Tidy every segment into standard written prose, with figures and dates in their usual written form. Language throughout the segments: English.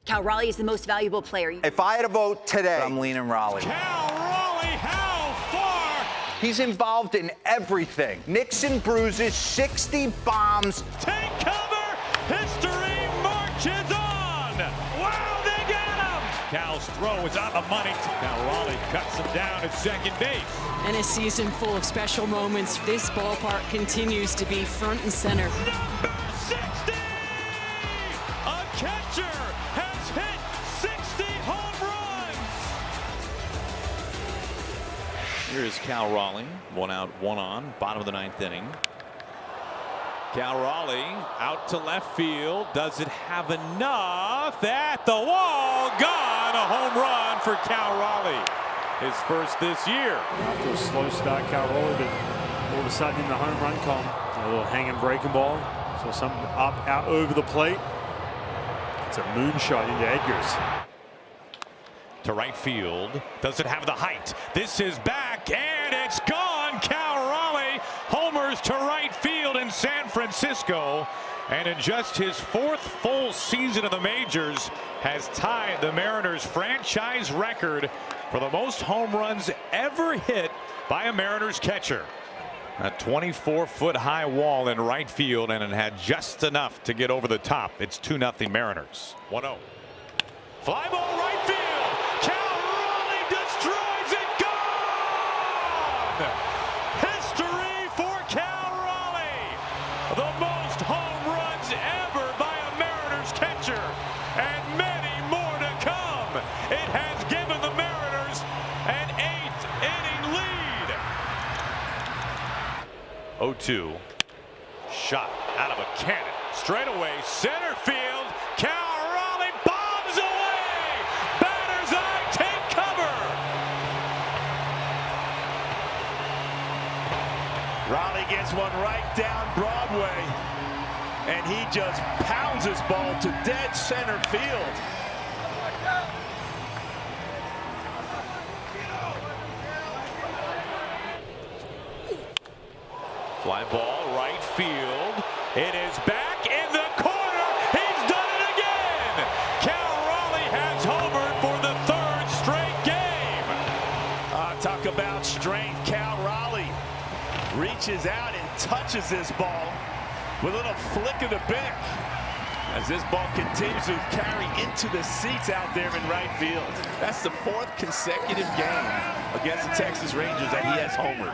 Cal Raleigh is the most valuable player. If I had a vote today, I'm leaning Raleigh. Cal Raleigh, how far? He's involved in everything. Nicks and bruises, 60 bombs. Take cover! History marches on! Wow, they got him! Cal's throw is on the money. Now Raleigh cuts him down at second base. And a season full of special moments. This ballpark continues to be front and center. Number 60! A catcher has hit 60 home runs! Here is Cal Raleigh. 1 out, 1 on. Bottom of the 9th inning. Cal Raleigh out to left field. Does it have enough? At the wall. Gone. A home run for Cal Raleigh. His first this year. After a slow start, Cal Raleigh, but all of a sudden in the home run column, a little hanging breaking ball. So something up, out over the plate. It's a moonshot into Edgar's. To right field. Does it have the height? This is back and it's gone. Cal Raleigh homers to right field in San Francisco. And in just his 4th full season of the majors, has tied the Mariners' franchise record for the most home runs ever hit by a Mariners catcher. A 24-foot high wall in right field, and it had just enough to get over the top. It's 2-0 Mariners. 1-0. Fly ball right field. Cal Raleigh destroys it. Gone! History for Cal Raleigh. The most home runs ever by a Mariners catcher, and many more to come. It has given the Mariners an 8th-inning lead. 0-2. Shot out of a cannon. Straight away, center field. Cal Raleigh bombs away. Batter's eye, take cover. Raleigh gets one right down Broadway, and he just pounds his ball to dead center field. Fly ball right field. It is back in the corner. He's done it again. Cal Raleigh has homered for the 3rd straight game. Talk about strength. Cal Raleigh reaches out and touches this ball with a little flick of the bick as this ball continues to carry into the seats out there in right field. That's the 4th consecutive game against the Texas Rangers that he has homered.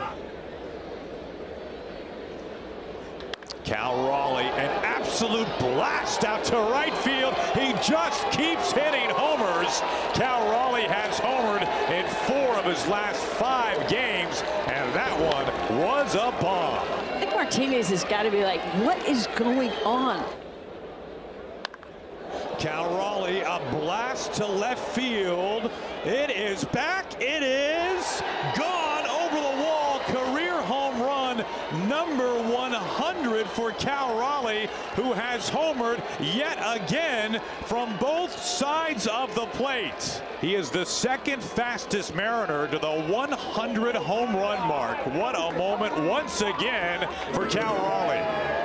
Cal Raleigh, an absolute blast out to right field. He just keeps hitting homers. Cal Raleigh has homered in 4 of his last 5 games, and that one was a bomb. I think Martinez has got to be like, what is going on? Cal Raleigh, a blast to left field. It is back. It is gone over the wall. Career home run number 100 for Cal Raleigh, who has homered yet again from both sides of the plate. He is the 2nd fastest Mariner to the 100 home run mark. What a moment once again for Cal Raleigh.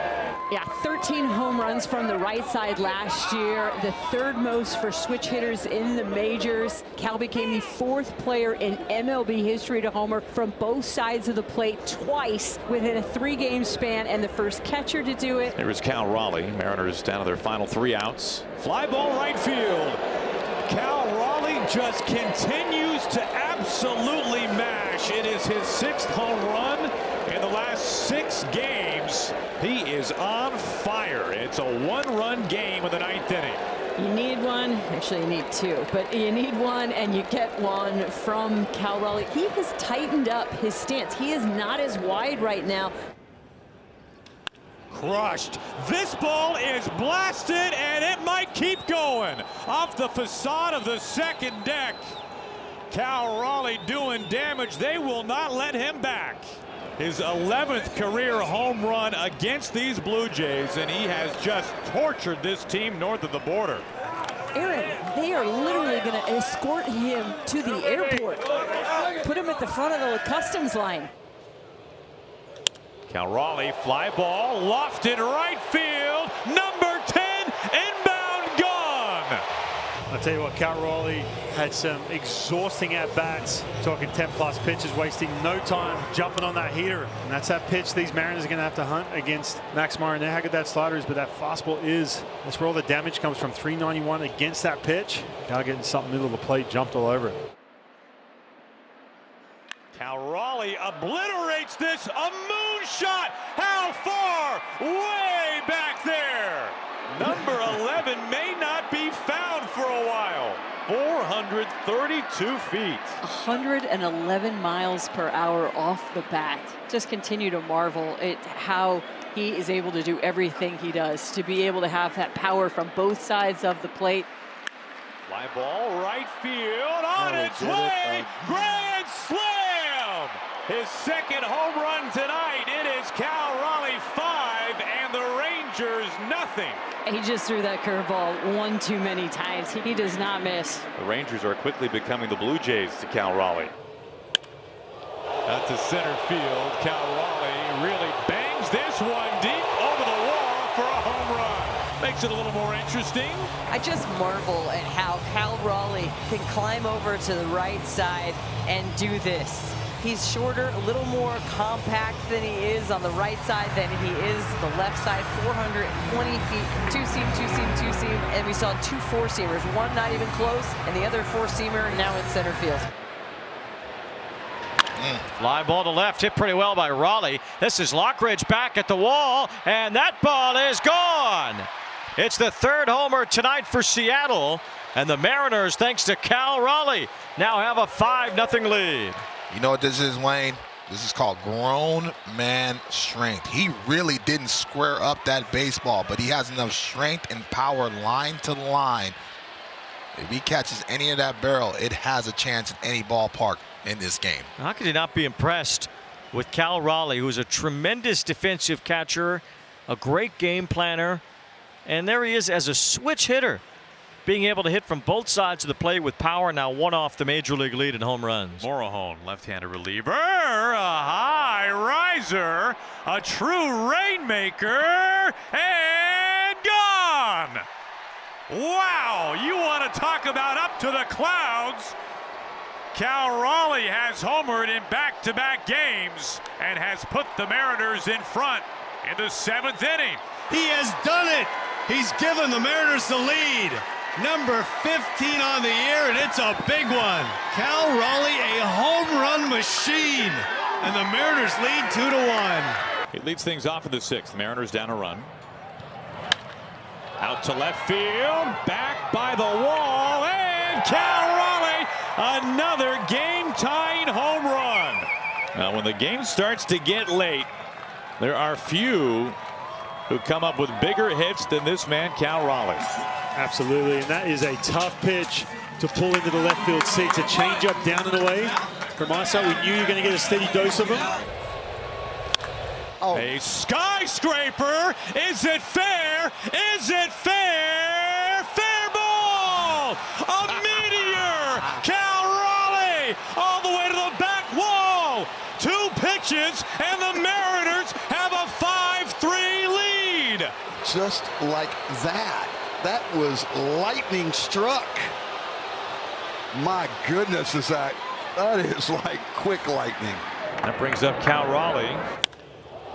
Yeah, 13 home runs from the right side last year, the 3rd most for switch hitters in the majors. Cal became the 4th player in MLB history to homer from both sides of the plate twice within a 3-game span, and the first catcher to do it. There is Cal Raleigh. Mariners down to their final 3 outs. Fly ball right field. Cal Raleigh just continues to absolutely mash. It is his 6th home run in the last 6 games. He is on fire. It's a 1-run game in the 9th inning. You need one, actually you need 2, but you need one and you get one from Cal Raleigh. He has tightened up his stance. He is not as wide right now. Crushed. This ball is blasted and it might keep going. Off the facade of the 2nd deck. Cal Raleigh doing damage. They will not let him back. His 11th career home run against these Blue Jays, and he has just tortured this team north of the border. Aaron, they are literally going to escort him to the airport. Put him at the front of the customs line. Cal Raleigh, fly ball, lofted right field. Number 10, inbound, gone. I'll tell you what, Cal Raleigh had some exhausting at-bats, talking 10-plus pitches, wasting no time jumping on that heater. And that's that pitch these Mariners are going to have to hunt against Max Meyer. How good that slider is, but that fastball is. That's where all the damage comes from. 391 against that pitch. Cal getting something middle of the plate, jumped all over it. Cal Raleigh obliterates this. A moonshot. How far? Way back there. Number 11 may not be found for a while. 432 feet. 111 miles per hour off the bat. Just continue to marvel at how he is able to do everything he does, to be able to have that power from both sides of the plate. Fly ball, right field, on its way. Grand slam! His second home run tonight. It is Cal Raleigh 5 and the Rangers nothing. He just threw that curveball one too many times. He does not miss. The Rangers are quickly becoming the Blue Jays to Cal Raleigh. Out to center field, Cal Raleigh really bangs this one deep over the wall for a home run. Makes it a little more interesting. I just marvel at how Cal Raleigh can climb over to the right side and do this. He's shorter, a little more compact than he is on the right side than he is the left side. 420 feet, two-seam, two-seam, two-seam, and we saw two four-seamers. One not even close, and the other four-seamer now in center field. Fly ball to left, hit pretty well by Raleigh. This is Lockridge back at the wall, and that ball is gone. It's the third homer tonight for Seattle, and the Mariners, thanks to Cal Raleigh, now have a 5-0 lead. You know what this is, Wayne? This is called grown man strength. He really didn't square up that baseball, but he has enough strength and power line to line. If he catches any of that barrel, it has a chance in any ballpark in this game. How could you not be impressed with Cal Raleigh, who's a tremendous defensive catcher, a great game planner, and there he is as a switch hitter, being able to hit from both sides of the plate with power. Now one off the major league lead in home runs. Morahone, left-handed reliever, a high riser, a true rainmaker, and gone. Wow, you want to talk about up to the clouds. Cal Raleigh has homered in back-to-back games and has put the Mariners in front in the 7th inning. He has done it. He's given the Mariners the lead. Number 15 on the year, and it's a big one. Cal Raleigh, a home run machine, and the Mariners lead 2-1. It leads things off in the 6th. Mariners down a run. Out to left field, back by the wall, and Cal Raleigh, another game-tying home run. Now, when the game starts to get late, there are few who come up with bigger hits than this man, Cal Raleigh. Absolutely, and that is a tough pitch to pull into the left field seats. A change up down and away. From our side, we knew you were going to get a steady dose of him. Oh. A skyscraper. Is it fair? Is it fair? Fair ball! A meteor! Cal Raleigh all the way to the back wall. 2 pitches, and the Mariners have a 5-3 lead. Just like that. That was lightning struck. My goodness, that is like quick lightning. That brings up Cal Raleigh.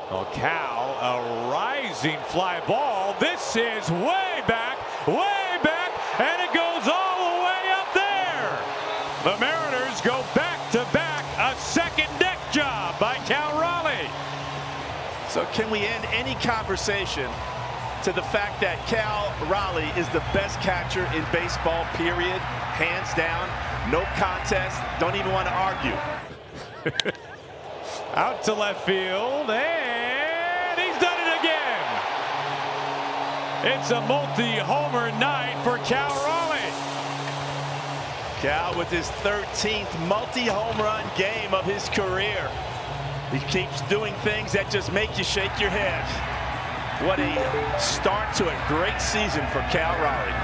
Oh, Cal, a rising fly ball. This is way back, and it goes all the way up there. The Mariners go back-to-back, a second deck job by Cal Raleigh. So can we end any conversation to the fact that Cal Raleigh is the best catcher in baseball, period, hands down, no contest, don't even want to argue. Out to left field, and he's done it again. It's a multi-homer night for Cal Raleigh. Cal with his 13th multi-home run game of his career. He keeps doing things that just make you shake your head. What a start to a great season for Cal Raleigh.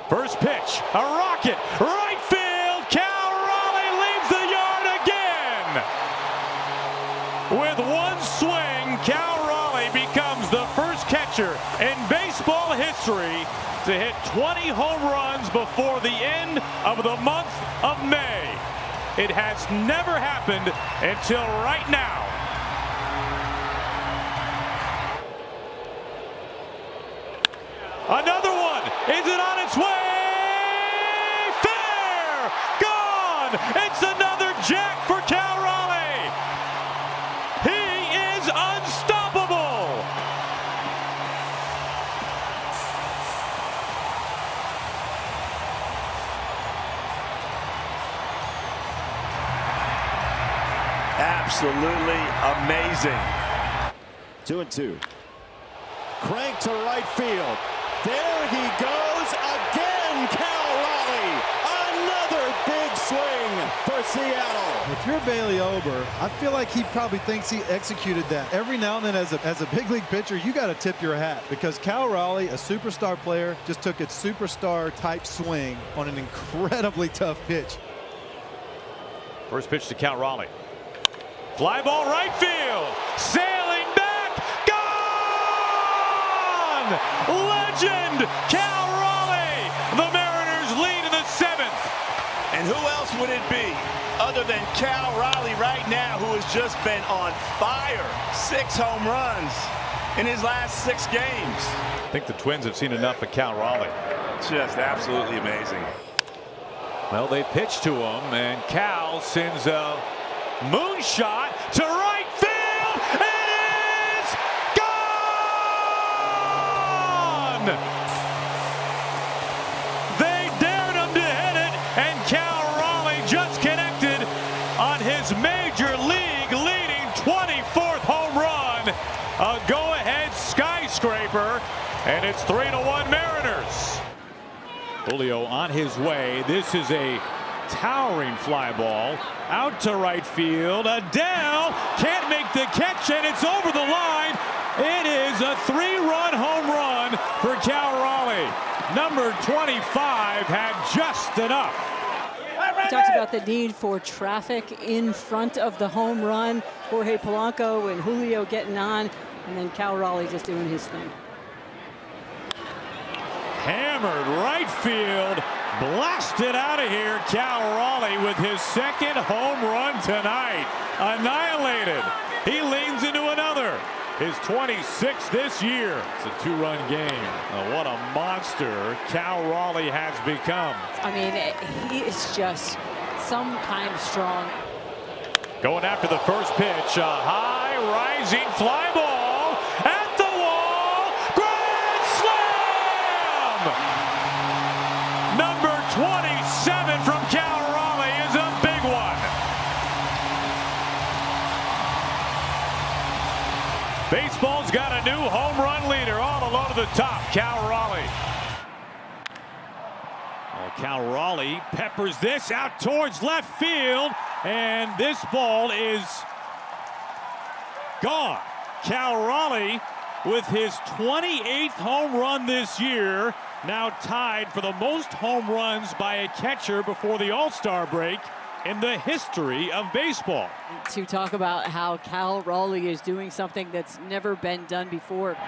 First pitch, a rocket, right field. Cal Raleigh leaves the yard again. With one swing, Cal Raleigh becomes the first catcher in baseball history to hit 20 home runs before the end of the month of May. It has never happened until right now. Another one. Is it on its way? Fair! Gone! It's another jack for Cal Raleigh. He is unstoppable. Absolutely amazing. 2-2. Crank to right field. There he goes again, Cal Raleigh. Another big swing for Seattle. If you're Bailey Ober, I feel like he probably thinks he executed that. Every now and then as a big league pitcher, you got to tip your hat because Cal Raleigh, a superstar player, just took its superstar type swing on an incredibly tough pitch. First pitch to Cal Raleigh. Fly ball right field. Sailing back. Gone! Legend Cal Raleigh. The Mariners lead in the 7th. And who else would it be other than Cal Raleigh right now, who has just been on fire? 6 home runs in his last 6 games. I think the Twins have seen enough of Cal Raleigh. Just absolutely amazing. Well, they pitch to him, and Cal sends a moonshot to right field. It is gone! They dared him to hit it, and Cal Raleigh just connected on his major league leading 24th home run. A go-ahead skyscraper, and it's 3-1 Mariners. Julio on his way. This is a towering fly ball out to right field. Adele can't make the catch, and it's over the line. It is a 3-run home run for Cal Raleigh. Number 25 had just enough. We talked about the need for traffic in front of the home run. Jorge Polanco and Julio getting on, and then Cal Raleigh just doing his thing. Hammered right field, blasted out of here. Cal Raleigh with his 2nd home run tonight. Annihilated. He leans into another. His 26th this year. It's a 2-run game. Oh, what a monster Cal Raleigh has become. I mean, he is just some kind of strong. Going after the first pitch, a high rising fly ball at the wall. Grand slam! Number 27 from Cal Raleigh is a big one. Baseball's got a new home run leader all alone to the top, Cal Raleigh. Cal Raleigh peppers this out towards left field, and this ball is gone. Cal Raleigh with his 28th home run this year, now tied for the most home runs by a catcher before the All-Star break in the history of baseball. To talk about how Cal Raleigh is doing something that's never been done before.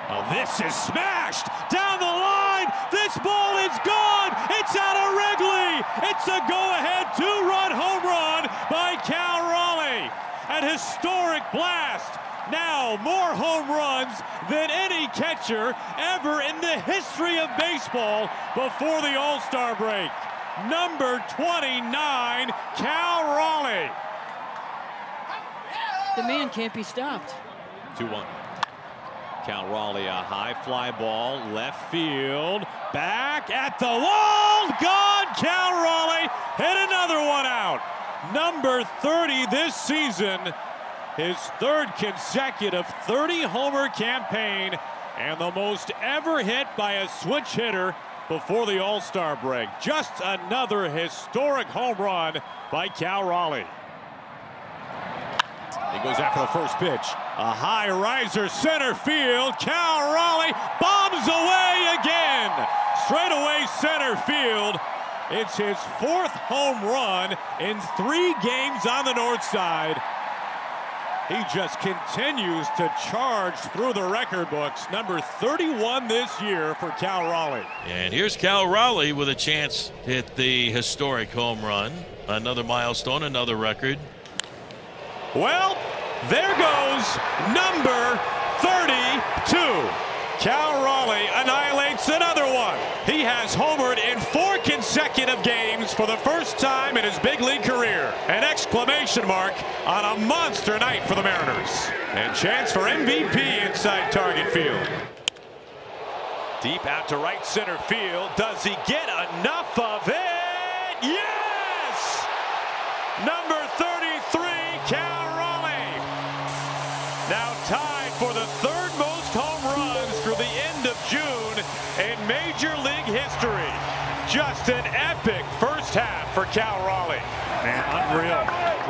Oh, this is smashed down the line. This ball is gone. It's out of Wrigley. It's a go-ahead 2-run home run by Cal Raleigh. An historic blast. Now more home runs than any catcher ever in the history of baseball before the All-Star break. Number 29, Cal Raleigh. The man can't be stopped. 2-1. Cal Raleigh, a high fly ball, left field, back at the wall, gone. Cal Raleigh hit another one out. Number 30 this season, his 3rd consecutive 30-homer campaign, and the most ever hit by a switch hitter before the All-Star break. Just another historic home run by Cal Raleigh. He goes after the first pitch. A high riser center field. Cal Raleigh bombs away again. Straight away center field. It's his 4th home run in 3 games on the north side. He just continues to charge through the record books. Number 31 this year for Cal Raleigh. And here's Cal Raleigh with a chance to hit the historic home run. Another milestone, another record. Well, there goes number 32. Cal Raleigh annihilates another one. He has homered in 4 consecutive games for the first time in his big league career. An exclamation mark on a monster night for the Mariners. And chance for MVP inside Target Field. Deep out to right center field. Does he get enough of it? Yes! Number 33, Cal Raleigh. Now tied for the 3rd most home runs through the end of June in Major League history. Just an epic first half for Cal Raleigh. Man, unreal.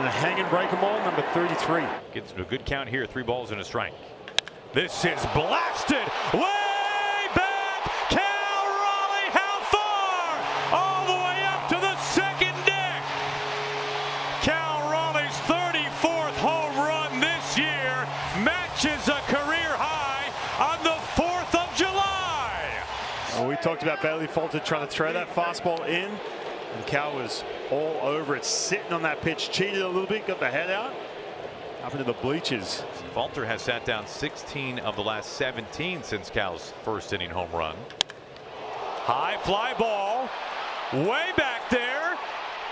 The hang and break 'em all, number 33. Gets to a good count here, 3 balls and a strike. This is blasted way back. Cal Raleigh, how far? All the way up to the 2nd deck. Cal Raleigh's 34th home run this year matches a career high on the 4th of July. Well, we talked about Bailey Falter trying to throw that fastball in, and Cal was all over it, sitting on that pitch, cheated a little bit, got the head out, up into the bleachers. Falter has sat down 16 of the last 17 since Cal's first inning home run. High fly ball, way back there,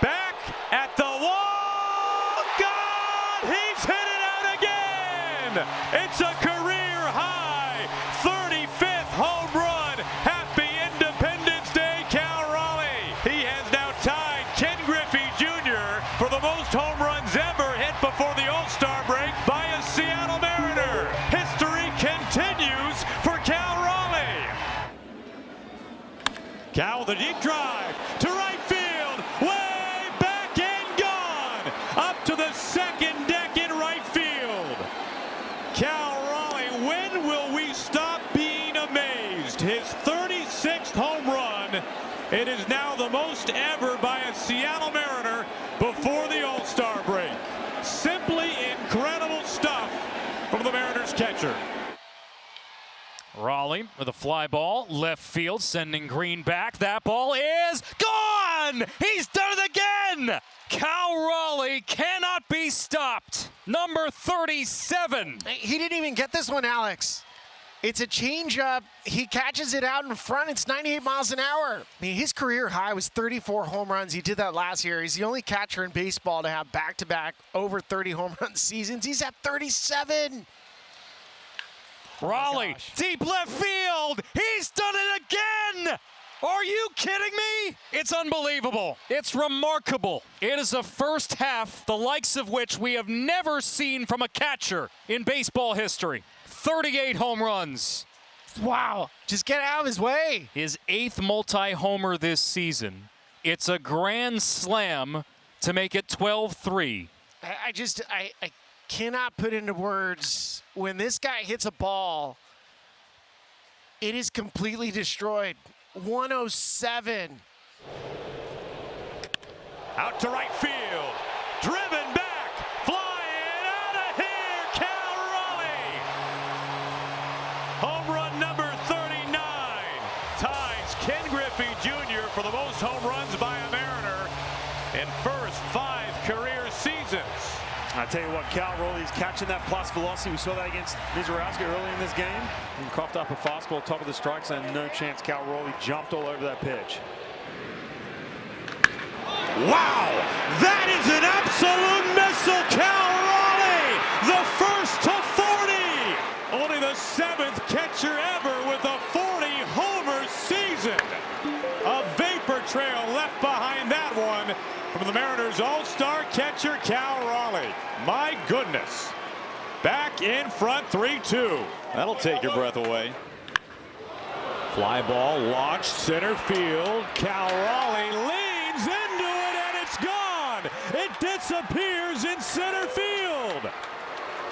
back at the wall. God, he's hit it out again. It's a career high 35th home run. Happy Independence Day, Cal Raleigh. He has now tied Ken Griffey Jr. for the most home runs ever hit before the All-Star break by a Seattle Mariner. History continues for Cal Raleigh. Cal with a deep drive to right field, way back and gone, up to the 2nd deck in right field. Cal Raleigh, when will we stop being amazed? His 36th home run. It is now the most ever by a Seattle Mariner before the All-Star break. Simply incredible stuff from the Mariners catcher. Raleigh with a fly ball, left field, sending Green back. That ball is gone! He's done it again! Cal Raleigh cannot be stopped. Number 37. He didn't even get this one, Alex. It's a changeup. He catches it out in front. It's 98 miles an hour. I mean, his career high was 34 home runs. He did that last year. He's the only catcher in baseball to have back-to-back over 30 home run seasons. He's at 37. Raleigh, deep left field. He's done it again. Are you kidding me? It's unbelievable. It's remarkable. It is a first half, the likes of which we have never seen from a catcher in baseball history. 38 home runs. Wow. Just get out of his way. His 8th multi-homer this season. It's a grand slam to make it 12-3. I cannot put into words, when this guy hits a ball, it is completely destroyed. 107. Out to right field. Driven back. Flying out of here. Cal Raleigh. Home run number 39. Ties Ken Griffey Jr. for the most home runs by a Mariner in first 5 career seasons. I tell you what, Cal Raleigh's catching that plus velocity. We saw that against Mizorowski early in this game. He coughed up a fastball top of the strike zone. No chance. Cal Raleigh jumped all over that pitch. Wow, that is an absolute missile, Cal Raleigh, the first to 40. Only the 7th catcher ever with a 40-homer season. A vapor trail left behind that one from the Mariners all-star catcher, Cal Raleigh. My goodness. Back in front, 3-2. That'll take your breath away. Fly ball launched center field. Cal Raleigh leans into it, and it's gone. It disappears in center field.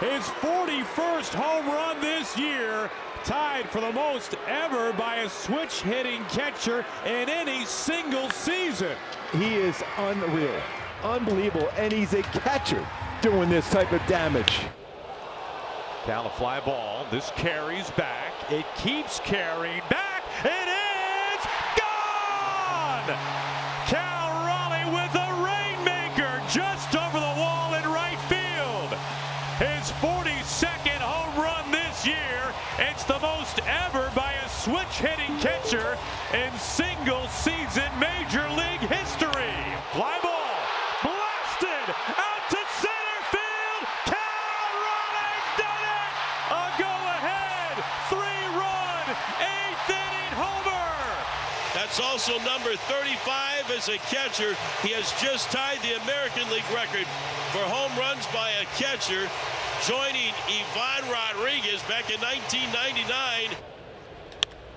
His 41st home run this year, tied for the most ever by a switch-hitting catcher in any single season. He is unreal, unbelievable, and he's a catcher doing this type of damage. Cal, a fly ball. This carries back. It keeps carrying back. It is gone! Cal Raleigh with a rainmaker just over the wall in right field. His 42nd home run this year. It's the most ever by a switch-hitting catcher in single-season Major League history. Fly ball blasted out to center field. Cal Raleigh's done it! A go-ahead 3-run 8th-inning homer. That's also number 35 as a catcher. He has just tied the American League record for home runs by a catcher, joining Ivan Rodriguez back in 1999.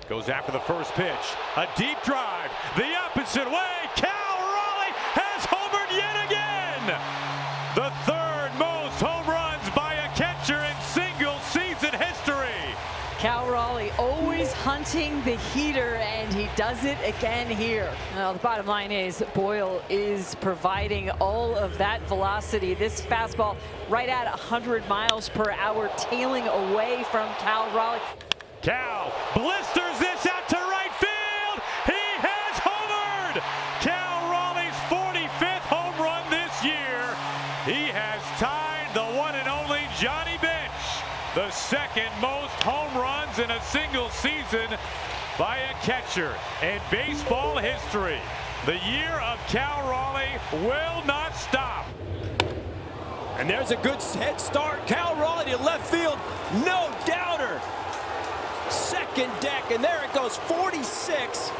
Goes after the first pitch. A deep drive. The opposite way. Cal Raleigh has homered yet again. The third most home runs by a catcher in single-season history. Cal Raleigh always hunting the heater, and he does it again here. Well, the bottom line is Boyle is providing all of that velocity. This fastball right at 100 miles per hour, tailing away from Cal Raleigh. Cal blisters this out to right field. He has homered. Cal Raleigh's 45th home run this year. He has tied the one and only Johnny Bench, the second most home runs in a single season by a catcher in baseball history. The year of Cal Raleigh will not stop. And there's a good head start. Cal Raleigh to left field. No doubter. Second deck, and there it goes, 46.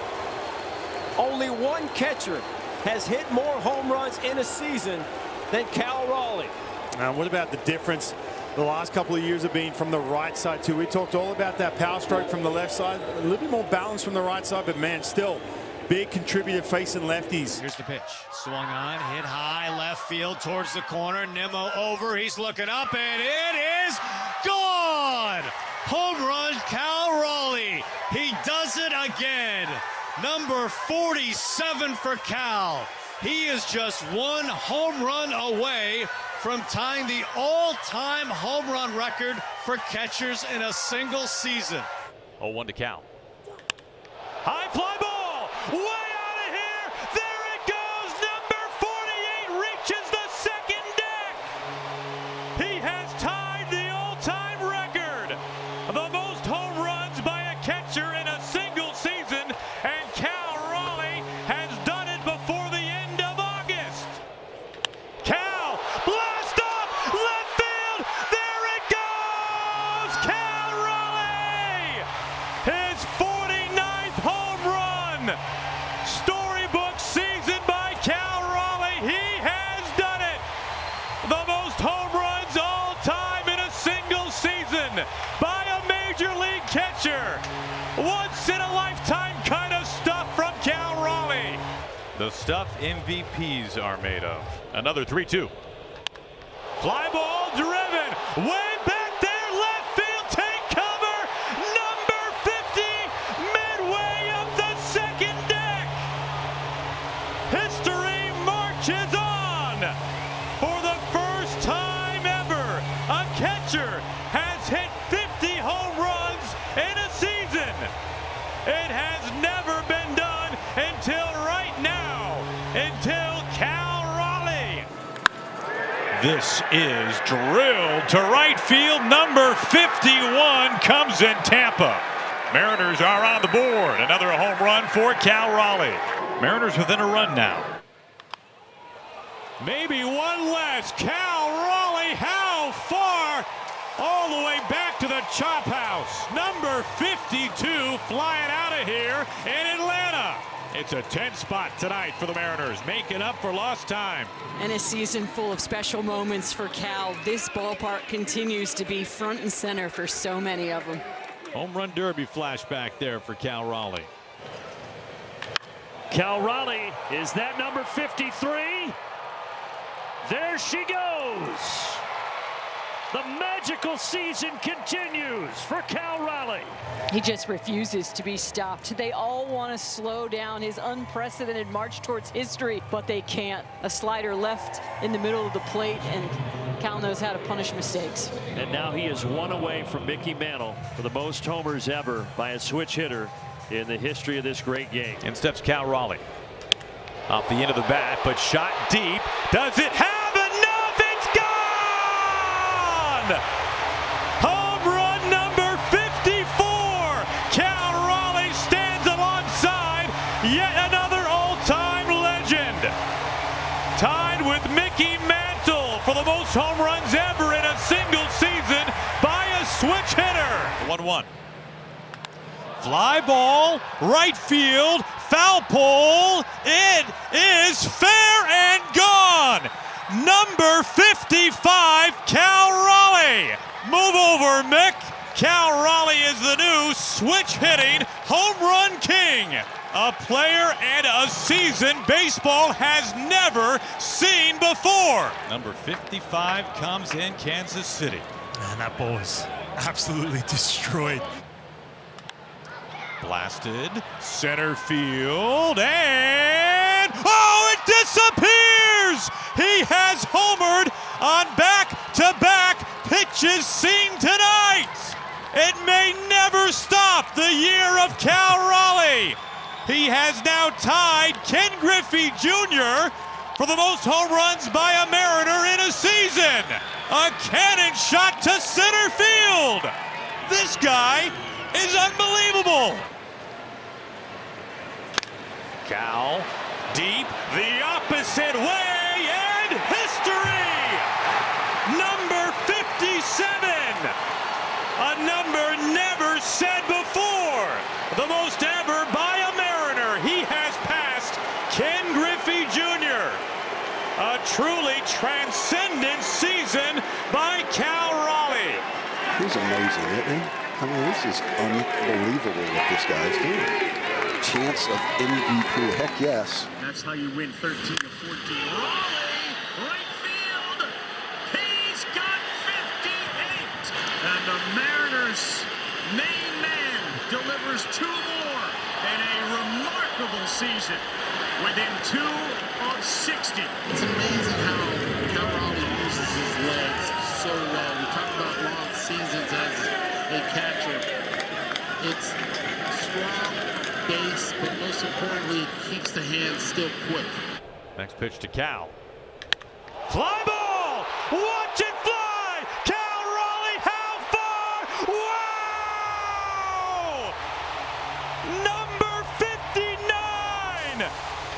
Only one catcher has hit more home runs in a season than Cal Raleigh. Now, what about the difference the last couple of years of being from the right side too? We talked all about that power stroke from the left side, a little bit more balance from the right side, but man, still big contributor facing lefties. Here's the pitch. Swung on, hit high, left field towards the corner. Nimmo over, he's looking up, and it is gone! Home run, Cal Raleigh. He does it again. Number 47 for Cal. He is just one home run away from tying the all-time home run record for catchers in a single season. 0-1 to Cal. High fly ball, way out of here. There it goes. Number 48 reaches the second deck. He has tied the all-time record, the most home runs by a catcher in a single season, and Cal Raleigh has done it before the end of August. Cal, blast off, left field, there it goes! Cal Raleigh, his 49th home run. Storybook season by Cal Raleigh. He has done it. The most home runs all time in a single season by a Major League catcher. Once in a lifetime kind of stuff from Cal Raleigh. The stuff MVPs are made of. Another 3-2. Fly ball driven way back there, left field, take cover. Number 50, midway up the second deck. History marches on. For the first time ever, a catcher has hit 50 home runs in a season. It has never been done until right now, until Cal Raleigh. This is drilled to right field. Number 51 comes in Tampa. Mariners are on the board. Another home run for Cal Raleigh. Mariners within a run now. Maybe one less. Cal Raleigh, how far? All the way back to the chop house. Number 52 flying out of here in Atlanta. It's a 10 spot tonight for the Mariners, making up for lost time. And a season full of special moments for Cal. This ballpark continues to be front and center for so many of them. Home run derby flashback there for Cal Raleigh. Cal Raleigh, is that number 53? There she goes. The magical season continues for Cal Raleigh. He just refuses to be stopped. They all want to slow down his unprecedented march towards history, but they can't. A slider left in the middle of the plate, and Cal knows how to punish mistakes. And now he is one away from Mickey Mantle for the most homers ever by a switch hitter in the history of this great game. In steps Cal Raleigh. Off the end of the bat, but shot deep. Does it have enough? It's gone! Home run number 54. Cal Raleigh stands alongside yet another all-time legend. Tied with Mickey Mantle for the most home runs ever in a single season by a switch hitter. 1-1. Fly ball, right field, foul pole. It is fair and gone. Number 55, Cal Raleigh. Move over, Mick. Cal Raleigh is the new switch-hitting home run king. A player and a season baseball has never seen before. Number 55 comes in Kansas City. Man, that ball was absolutely destroyed. Blasted, center field, and oh, it disappears! He has homered on back-to-back pitches seen tonight. It may never stop the year of Cal Raleigh. He has now tied Ken Griffey Jr. for the most home runs by a Mariner in a season. A cannon shot to center field. This guy is unbelievable. Cal, deep, the opposite way, and history! Number 57! A number never said before! The most ever by a Mariner. He has passed Ken Griffey Jr. A truly transcendent season by Cal Raleigh. He's amazing, isn't he? I mean, this is unbelievable what this guy's doing. Chance of MVP, heck yes. That's how you win 13 to 14. Raleigh, right field. He's got 58. And the Mariners' main man delivers 2 more in a remarkable season within 2 of 60. It's amazing how Cal Raleigh uses his legs so well. We talk about long seasons as a catcher. It's strong base, but most importantly, keeps the hands still quick. Next pitch to Cal. Fly ball! Watch it fly! Cal Raleigh, how far? Wow! Number 59!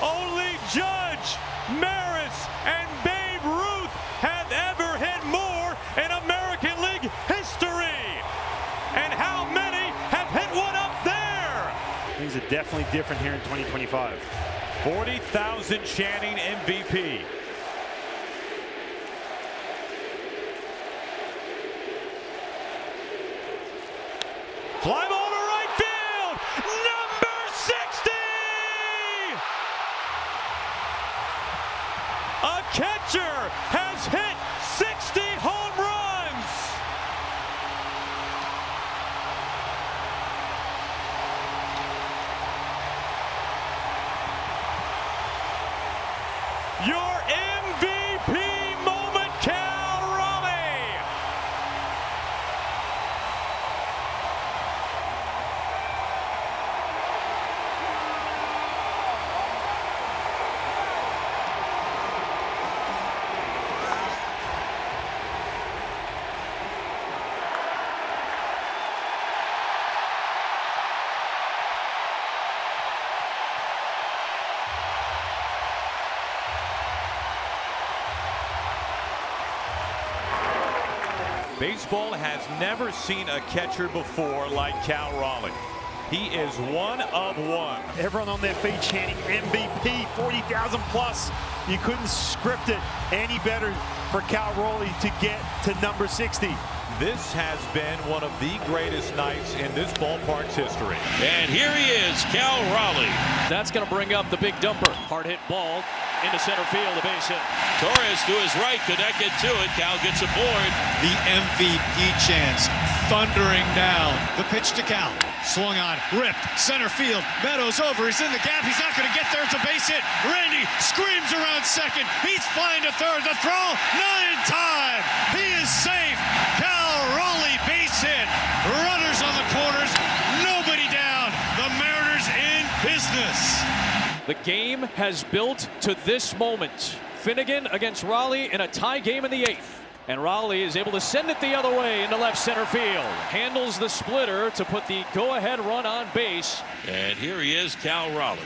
Only Judge, Maris, and Babe Ruth have ever hit more in American League history. And how many have hit one up there? Things are definitely different here in 2025. 40,000 chanting MVP. Fly ball to right field. Number 60. A catcher has hit 60 home runs. Your MVP moment, Cal Raleigh. Baseball has never seen a catcher before like Cal Raleigh. He is one of one. Everyone on their feet chanting MVP, 40,000 plus. You couldn't script it any better for Cal Raleigh to get to number 60. This has been one of the greatest nights in this ballpark's history. And here he is, Cal Raleigh. That's going to bring up the big dumper. Hard hit ball into center field, a base hit. Torres to his right, connected to it. Cal gets aboard. The MVP chance. thundering down. The pitch to Cal. Swung on, ripped, center field. Meadows over, he's in the gap, he's not going to get there, it's a base hit. Randy screams around second, he's flying to third, the throw, not in time. He is safe. Cal Raleigh base hit. Runners on the corners, nobody down. The Mariners in business. The game has built to this moment. Finnegan against Raleigh in a tie game in the 8th. And Raleigh is able to send it the other way into left center field. Handles the splitter to put the go-ahead run on base. And here he is, Cal Raleigh.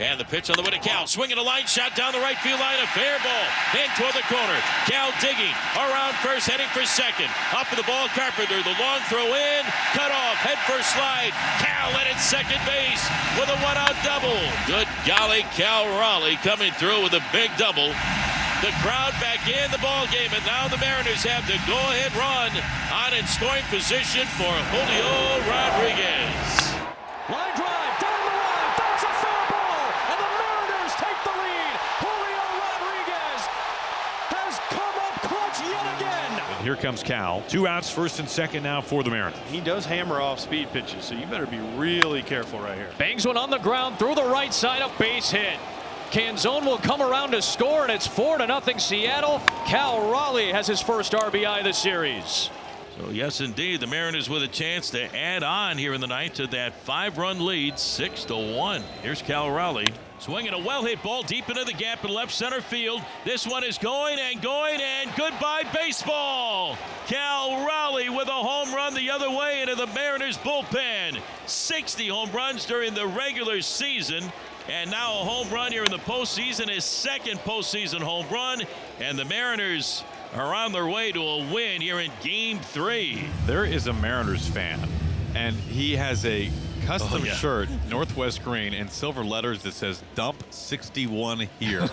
And the pitch on the way to Cal. Swinging a line shot down the right field line. A fair ball. In toward the corner. Cal digging. Around first, heading for second. Up with the ball, Carpenter. The long throw in. Cut off. Head first slide. Cal at its second base with a one-out double. Good golly, Cal Raleigh coming through with a big double. The crowd back in the ball game, and now the Mariners have the go-ahead run on in scoring position for Julio Rodriguez. Line drive down the line. That's a foul ball, and the Mariners take the lead. Julio Rodriguez has come up clutch yet again. And here comes Cal. 2 outs, first and second now for the Mariners. He does hammer off speed pitches, so you better be really careful right here. Bangs one on the ground through the right side, a base hit. Canzone will come around to score, and it's 4-0 Seattle. Cal Raleigh has his first RBI of the series. So yes, indeed, the Mariners with a chance to add on here in the ninth to that 5-run lead, 6-1. Here's Cal Raleigh. Swinging a well-hit ball deep into the gap in left center field. This one is going and goodbye baseball. Cal Raleigh with a home run the other way into the Mariners bullpen. 60 home runs during the regular season. And now a home run here in the postseason, his second postseason home run. And the Mariners are on their way to a win here in Game 3. There is a Mariners fan, and he has a custom shirt, Northwest green, in silver letters that says "Dump 61 here."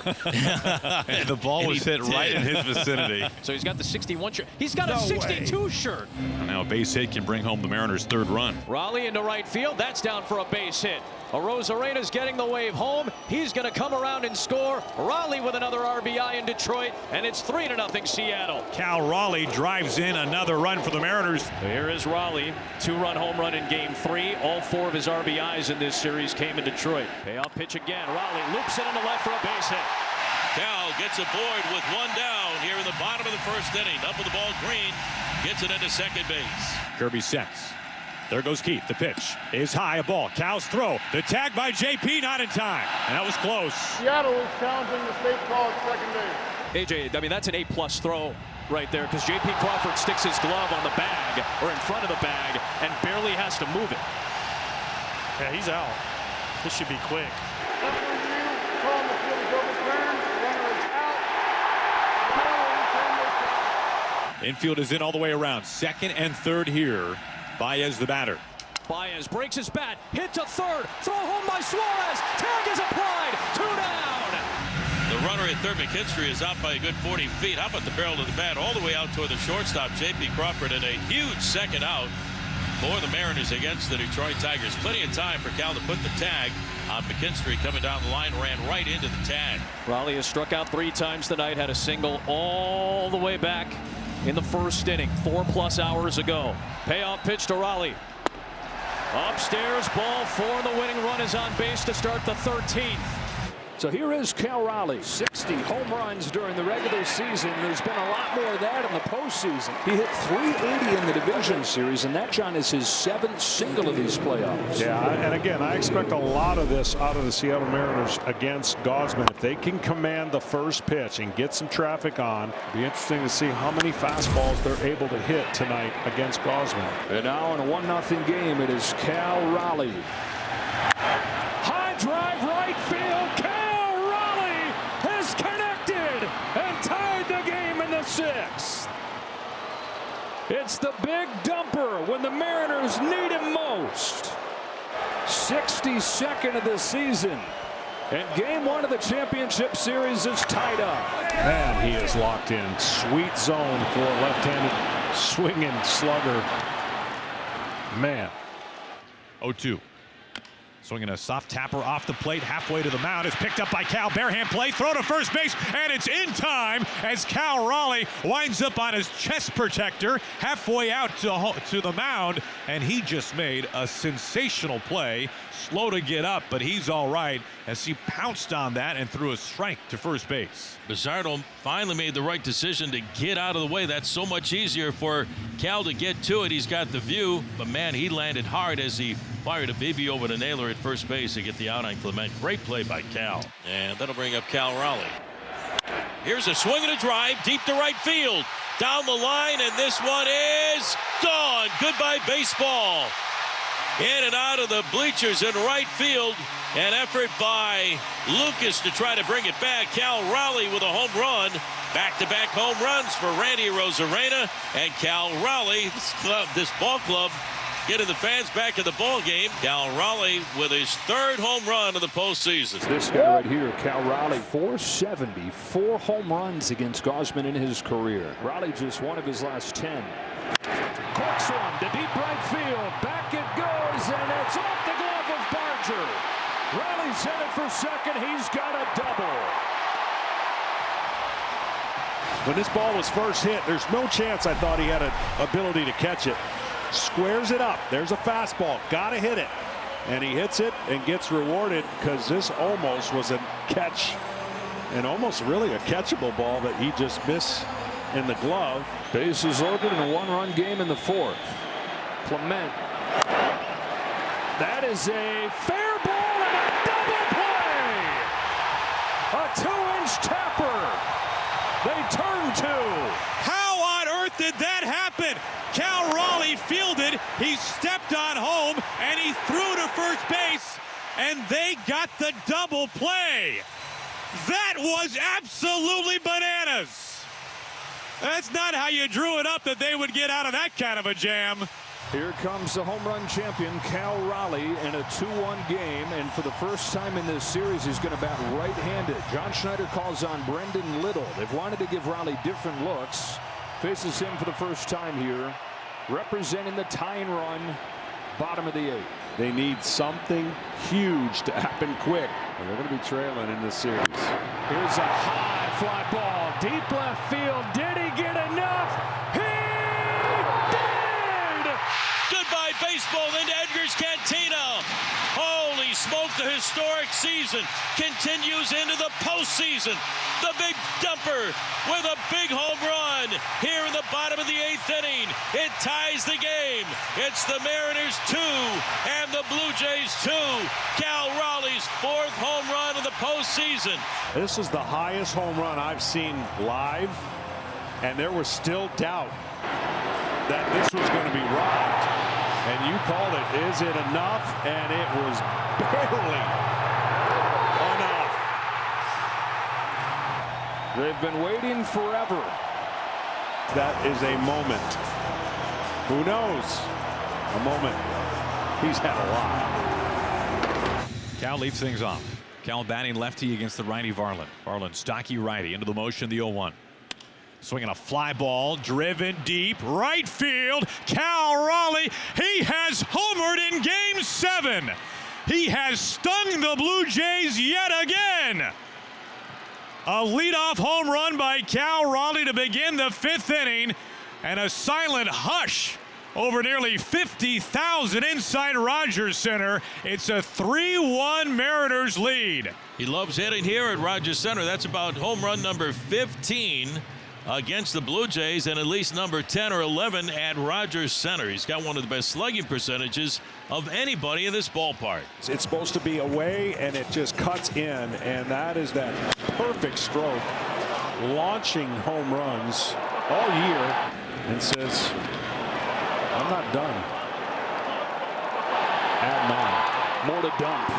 And the ball was hit right in his vicinity. So he's got the 61 shirt. He's got a 62 shirt. And now a base hit can bring home the Mariners' third run. Raleigh into right field. That's down for a base hit. Arozarena's getting the wave home. He's going to come around and score. Raleigh with another RBI in Detroit, and it's 3-0 Seattle. Cal Raleigh drives in another run for the Mariners. Here is Raleigh, 2-run home run in Game 3. All 4 of his RBIs in this series came in Detroit. Payoff pitch again. Raleigh loops it into left for a base hit. Cal gets aboard with one down here in the bottom of the first inning. Up with the ball, Green gets it into second base. Kirby sets. There goes Keith. The pitch is high, a ball. Cal's throw. The tag by JP, not in time. And that was close. Seattle is challenging the state call at second base. AJ, I mean, that's an A+ throw right there, because JP Crawford sticks his glove on the bag, or in front of the bag, and barely has to move it. Yeah, he's out. This should be quick. Infield is in all the way around. Second and third here. Baez the batter. Baez breaks his bat, hit to third, throw home by Suarez, tag is applied, 2 down. The runner at third, McKinstry, is out by a good 40 feet. How about the barrel of the bat all the way out toward the shortstop, J.P. Crawford, and a huge second out for the Mariners against the Detroit Tigers. Plenty of time for Cal to put the tag on McKinstry. Coming down the line, ran right into the tag. Raleigh has struck out 3 times tonight, had a single all the way back in the first inning, 4+ hours ago. Payoff pitch to Raleigh. Upstairs, ball 4. The winning run is on base to start the 13th. So here is Cal Raleigh, 60 home runs during the regular season. There's been a lot more of that in the postseason. He hit 380 in the division series, and that, John, is his 7th single of these playoffs. Yeah, and again, I expect a lot of this out of the Seattle Mariners against Gausman. If they can command the first pitch and get some traffic on, it'll be interesting to see how many fastballs they're able to hit tonight against Gausman. And now in a 1-0 game, it is Cal Raleigh. High drive right field. And tied the game in the 6th. It's the big dumper when the Mariners need him most. 62nd of the season. And game 1 of the championship series is tied up. Man, he is locked in. Sweet zone for a left-handed swinging slugger. Man. 0-2. Swinging a soft tapper off the plate, halfway to the mound. It's picked up by Cal. Barehand play, throw to first base, and it's in time as Cal Raleigh winds up on his chest protector halfway out to the mound, and he just made a sensational play. Slow to get up, but he's all right as he pounced on that and threw a strike to first base. Bizzardo finally made the right decision to get out of the way. That's so much easier for Cal to get to it. He's got the view, but man, he landed hard as he fired a baby over to Naylor at first base to get the out on Clement. Great play by Cal. And that'll bring up Cal Raleigh. Here's a swing and a drive deep to right field. Down the line, and this one is gone. Goodbye baseball. In and out of the bleachers in right field. An effort by Lucas to try to bring it back. Cal Raleigh with a home run. Back-to-back home runs for Randy Rosarena and Cal Raleigh. This ball club getting the fans back in the ball game. Cal Raleigh with his third home run of the postseason. This guy right here, Cal Raleigh, 470, 4 home runs against Gosman in his career. Raleigh just one of his last 10. Corks one to deep right field. Back it goes, and it's off the glove of Barger. Raleigh's headed for second. He's got a double. When this ball was first hit, there's no chance I thought he had an ability to catch it. Squares it up. There's a fastball. Got to hit it. And he hits it and gets rewarded because this almost was a catch and almost really a catchable ball that he just missed in the glove. Bases loaded in a 1-run game in the 4th. Clement. That is a fair ball and a double play. A 2-inch tapper. They turn 2. How on earth did that happen? Cal Raleigh fielded, he stepped on home, and he threw to first base, and they got the double play. That was absolutely bananas. That's not how you drew it up that they would get out of that kind of a jam. Here comes the home run champion, Cal Raleigh, in a 2-1 game, and for the first time in this series, he's going to bat right-handed. John Schneider calls on Brendan Little. They've wanted to give Raleigh different looks. Faces him for the first time here, representing the tying run, bottom of the 8th. They need something huge to happen quick, or they're going to be trailing in this series. Here's a high fly ball, deep left field. Did he get enough? He did! Goodbye baseball into Edgar's Cantina. Holy smoke, the historic season continues into the postseason. The big dumper with a big home run here in the bottom of the 8th inning. It ties the game. It's the Mariners 2 and the Blue Jays 2. Cal Raleigh's 4th home run of the postseason. This is the highest home run I've seen live, and there was still doubt that this was going to be robbed. And you called it, is it enough? And it was barely enough. They've been waiting forever. That is a moment. Who knows? A moment. He's had a lot. Cal leads things off. Cal batting lefty against the righty Varland. Varland, stocky righty, into the motion, the 0-1. Swinging a fly ball, driven deep, right field. Cal Raleigh, he has homered in Game 7. He has stung the Blue Jays yet again. A leadoff home run by Cal Raleigh to begin the 5th inning, and a silent hush over nearly 50,000 inside Rogers Center. It's a 3-1 Mariners lead. He loves hitting here at Rogers Center. That's about home run number 15 against the Blue Jays, and at least number 10 or 11 at Rogers Center. He's got one of the best slugging percentages of anybody in this ballpark. It's supposed to be away, and it just cuts in, and that is that perfect stroke, launching home runs all year, and says, I'm not done. Add 9. More to dump.